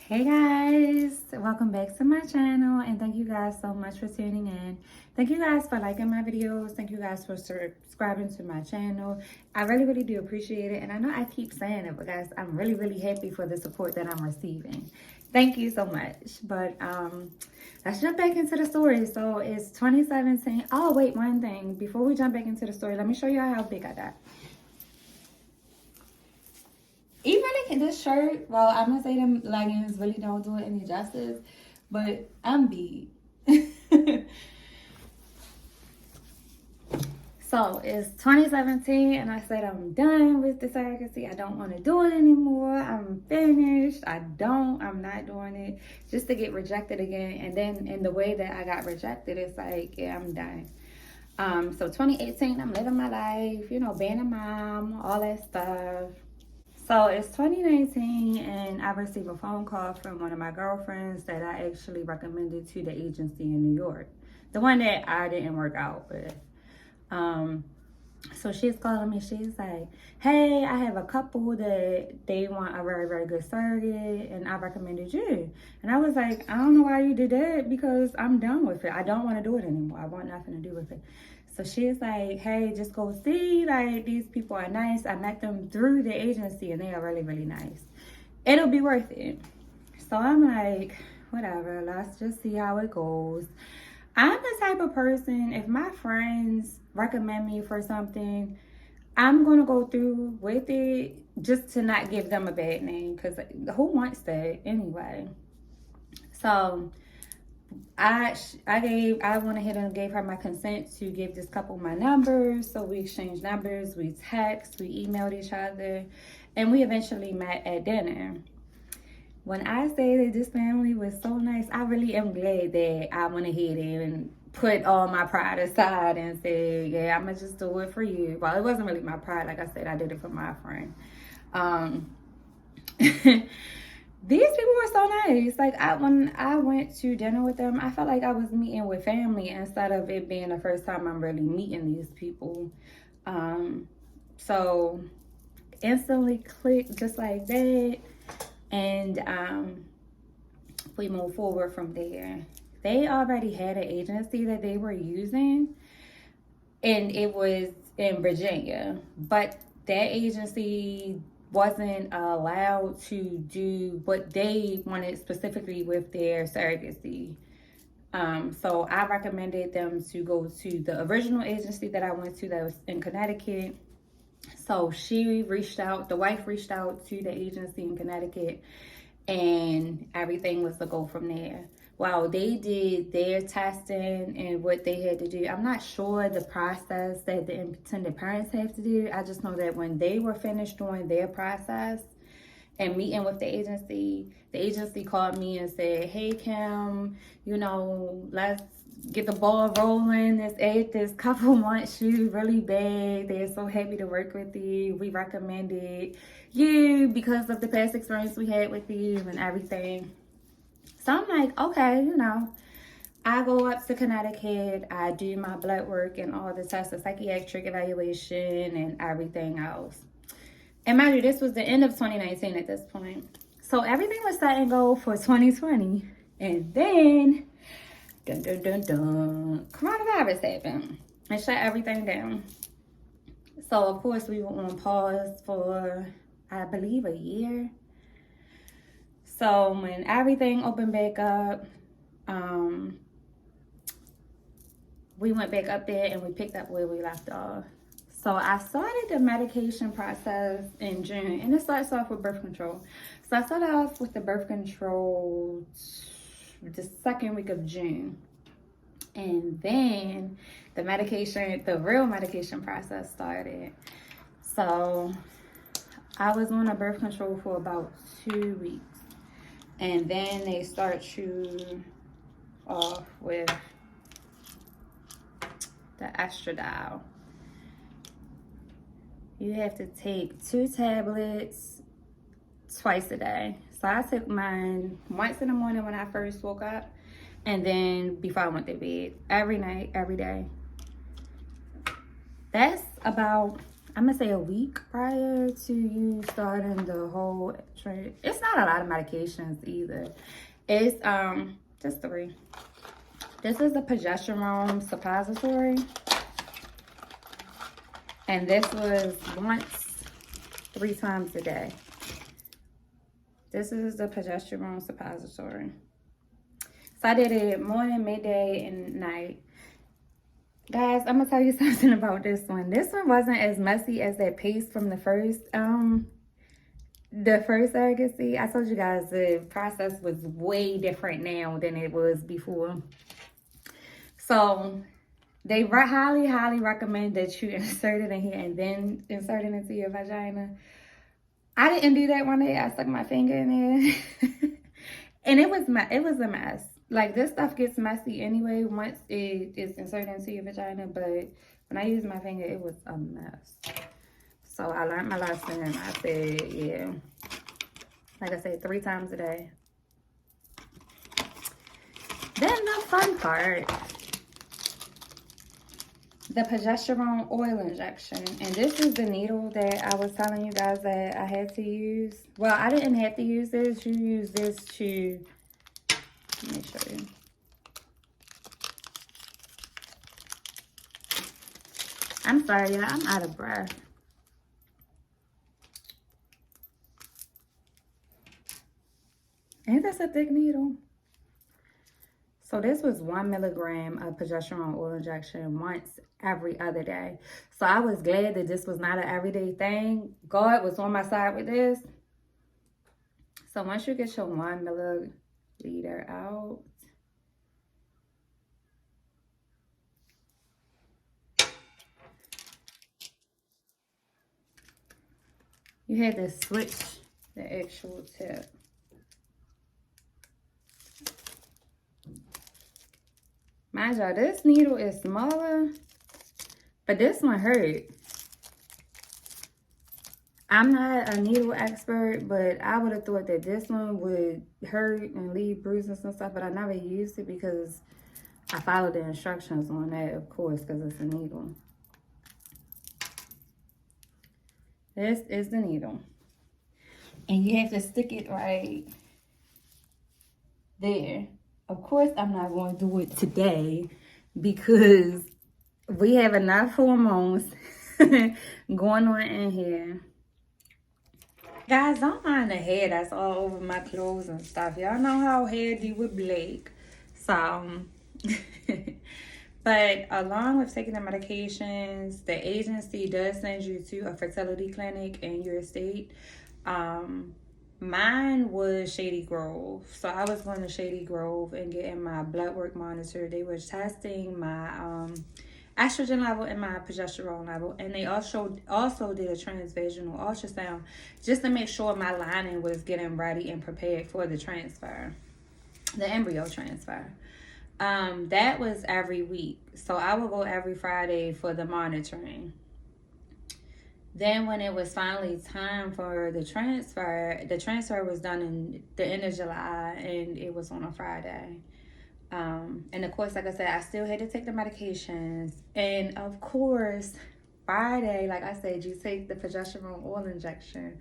Hey guys, welcome back to my channel and thank you guys so much for tuning in. Thank you guys for liking my videos. Thank you guys for subscribing to my channel. I really do appreciate it, and I know I keep saying it, but guys, I'm really happy for the support that I'm receiving. Thank you so much. But let's jump back into the story. So it's 2017. Oh wait, one thing before we jump back into the story, let me show y'all how big I got. Even in this shirt, well, I'm gonna say them leggings really don't do it any justice, but I'm big. So it's 2017, and I said I'm done with the surrogacy. I don't want to do it anymore. I'm finished. I'm not doing it just to get rejected again. And then in the way that I got rejected, it's like, yeah, I'm done. So 2018, I'm living my life, being a mom, all that stuff. So it's 2019, and I received a phone call from one of my girlfriends that I actually recommended to the agency in New York, the one that I didn't work out with. So she's calling me. She's like, "Hey, I have a couple that they want a very good surrogate, and I recommended you." And I was like, "I don't know why you did that, because I'm done with it. I don't want to do it anymore. I want nothing to do with it." So she's like, "Hey, just go see. Like, these people are nice. I met them through the agency, and they are really nice. It'll be worth it." So I'm like, whatever. Let's just see how it goes. I'm the type of person, if my friends recommend me for something, I'm going to go through with it just to not give them a bad name, because who wants that anyway? So I went ahead and gave her my consent to give this couple my numbers. So we exchanged numbers, we text, we emailed each other, and we eventually met at dinner. When I say that this family was so nice, I really am glad that I went ahead and put all my pride aside and said, yeah, I'm going to just do it for you. Well, it wasn't really my pride. Like I said, I did it for my friend. These people were so nice. Like, when I went to dinner with them, I felt like I was meeting with family instead of it being the first time I'm really meeting these people. So instantly clicked just like that. And we moved forward from there. They already had an agency that they were using, and it was in Virginia. But that agency wasn't allowed to do what they wanted specifically with their surrogacy. So I recommended them to go to the original agency that I went to that was in Connecticut. So the wife reached out to the agency in Connecticut, and everything was to go from there. While they did their testing and what they had to do, I'm not sure the process that the intended parents have to do. I just know that when they were finished doing their process and meeting with the agency called me and said, "Hey Kim, let's get the ball rolling. This couple wants you really bad. They're so happy to work with you. We recommended you because of the past experience we had with you and everything." So I'm like, okay, I go up to Connecticut. I do my blood work and all the tests, the psychiatric evaluation and everything else. And mind you, this was the end of 2019 at this point. So everything was set and go for 2020. And then, coronavirus happened and shut everything down. So, of course, we were on pause for, I believe, a year. So when everything opened back up, we went back up there and we picked up where we left off. So I started the medication process in June, and it starts off with birth control. So I started off with the birth control the second week of June. And then the real medication process started. So I was on a birth control for about 2 weeks. And then they start you off with the estradiol. You have to take 2 tablets twice a day. So I took mine once in the morning when I first woke up, and then before I went to bed, every night, every day. That's about I'm gonna say a week prior to you starting the whole trade. It's not a lot of medications either. It's just 3. This is the progesterone suppository, and this was once 3 times a day. This is the progesterone suppository. So I did it morning, midday, and night. Guys, I'm gonna tell you something about this one. This one wasn't as messy as that paste from the first surrogacy. I told you guys the process was way different now than it was before. So they highly, highly recommend that you insert it in here and then insert it into your vagina. I didn't do that one day. I stuck my finger in there. And it was a mess. Like, this stuff gets messy anyway once it is inserted into your vagina. But when I used my finger, it was a mess. So I learned my lesson and I said, yeah. Like I said, 3 times a day. Then the fun part. The progesterone oil injection. And this is the needle that I was telling you guys that I had to use. Well, I didn't have to use this. You use this to, let me show you. I'm sorry, y'all. I'm out of breath. Ain't this a thick needle? So this was 1 milligram of progesterone oil injection once every other day. So I was glad that this was not an everyday thing. God was on my side with this. So once you get your 1 milliliter out, you had to switch the actual tip. Mind y'all, this needle is smaller, but this one hurt. I'm not a needle expert, but I would have thought that this one would hurt and leave bruises and stuff, but I never used it because I followed the instructions on that, of course, because it's a needle. This is the needle. And you have to stick it right there. Of course, I'm not going to do it today because we have enough hormones going on in here. Guys, don't mind the hair that's all over my clothes and stuff. Y'all know how hair do with Blake. So, but along with taking the medications, the agency does send you to a fertility clinic in your state. Mine was Shady Grove. So I was going to Shady Grove and getting my blood work monitored. They were testing my estrogen level and my progesterone level. And they also did a transvaginal ultrasound just to make sure my lining was getting ready and prepared for the transfer, the embryo transfer. That was every week. So I would go every Friday for the monitoring. Then when it was finally time for the transfer was done in the end of July and it was on a Friday. And of course, like I said, I still had to take the medications. And of course, Friday, like I said, you take the progesterone oil injection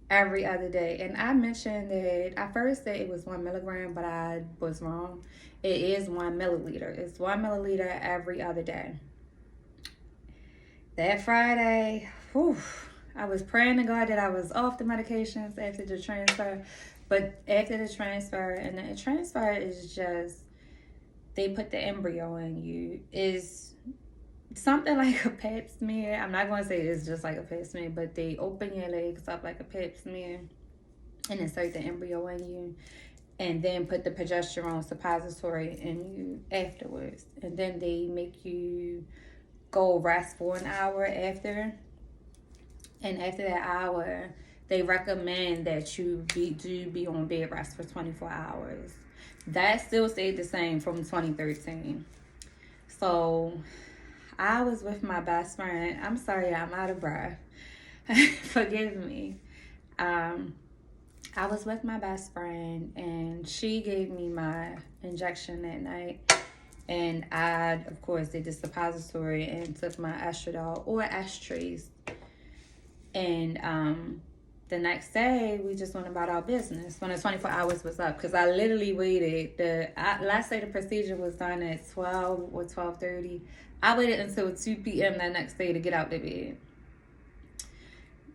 every other day. And I mentioned that I first said it was 1 milligram, but I was wrong. It is 1 milliliter. It's 1 milliliter every other day. That Friday, whew, I was praying to God that I was off the medications after the transfer. But after the transfer, and the transfer is just, they put the embryo in you. Is something like a pap smear. I'm not going to say it's just like a pap smear, but they open your legs up like a pap smear and insert the embryo in you. And then put the progesterone suppository in you afterwards. And then they make you go rest for an hour after. And after that hour, they recommend that you be on bed rest for 24 hours. That still stayed the same from 2013. So I was with my best friend. I'm sorry, I'm out of breath. Forgive me. I was with my best friend and she gave me my injection that night. And I, of course, did the suppository and took my estradiol or Estrace. And the next day, we just went about our business when the 24 hours was up. Because I literally waited. Let's say the procedure was done at 12 or 12:30. I waited until 2 p.m. that next day to get out the bed.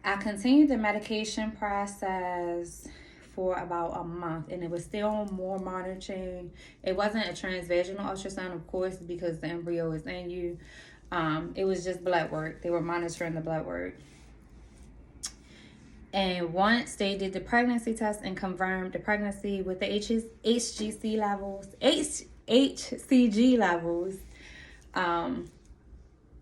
I continued the medication process for about a month, and it was still more monitoring. It wasn't a transvaginal ultrasound, of course, because the embryo is in you. It was just blood work. They were monitoring the blood work. And once they did the pregnancy test and confirmed the pregnancy with the HCG levels,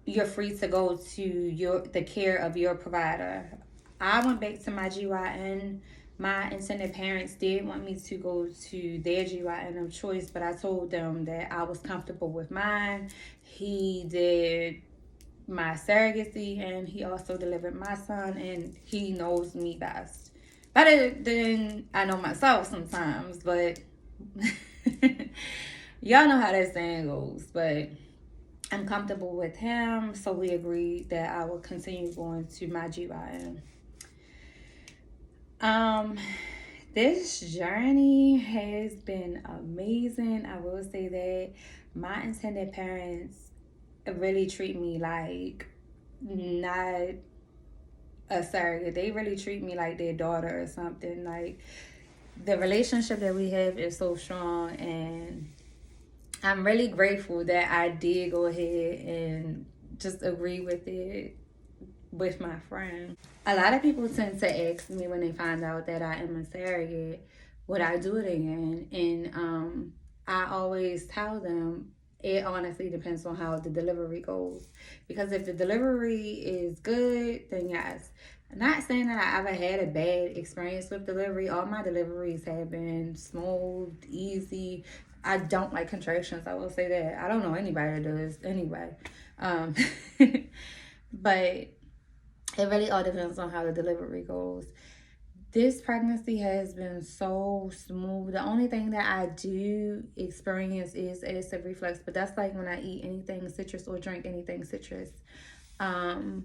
you're free to go to the care of your provider. I went back to my GYN. My intended parents did want me to go to their GYN of choice, but I told them that I was comfortable with mine. He did my surrogacy, and he also delivered my son, and he knows me best. Better than I know myself sometimes, but y'all know how that saying goes. But I'm comfortable with him, so we agreed that I will continue going to my GYN. This journey has been amazing. I will say that my intended parents really treat me like not a surrogate. They really treat me like their daughter or something. Like, the relationship that we have is so strong, and I'm really grateful that I did go ahead and just agree with it with my friend. A lot of people tend to ask me when they find out that I am a surrogate, would I do it again? And I always tell them it honestly depends on how the delivery goes. Because if the delivery is good, then yes. I'm not saying that I ever had a bad experience with delivery. All my deliveries have been smooth, easy. I don't like contractions. I will say that. I don't know anybody that does anyway. But it really all depends on how the delivery goes. This pregnancy has been so smooth. The only thing that I do experience is acid reflux, but that's like when I eat anything citrus or drink anything citrus. No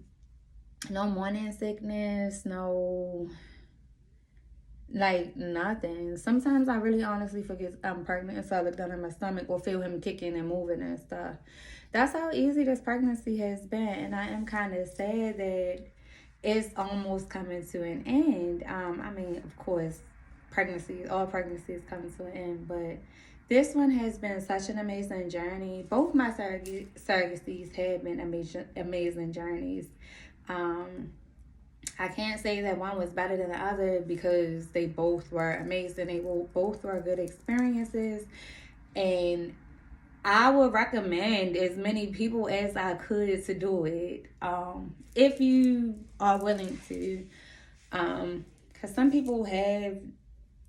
morning sickness, no, like, nothing. Sometimes I really honestly forget I'm pregnant, and so I look down at my stomach or feel him kicking and moving and stuff. That's how easy this pregnancy has been, and I am kind of sad that it's almost coming to an end. I mean, of course, all pregnancies come to an end, but this one has been such an amazing journey. Both my surrogacies have been amazing journeys. I can't say that one was better than the other because they both were amazing. They both were good experiences, and I would recommend as many people as I could to do it, if you are willing to. Because some people have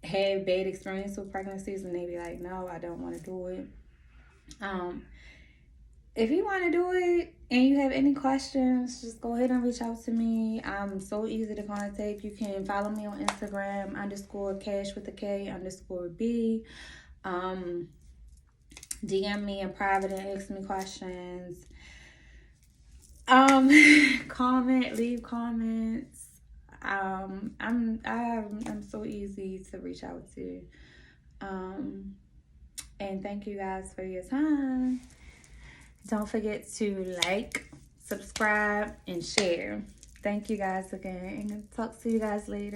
had bad experience with pregnancies and they be like, no, I don't want to do it. If you want to do it and you have any questions, just go ahead and reach out to me. I'm so easy to contact. You can follow me on Instagram, _cash with a K _B. DM me in private and ask me questions. Comment, leave comments. I'm so easy to reach out to. And thank you guys for your time. Don't forget to like, subscribe, and share. Thank you guys again. Talk to you guys later.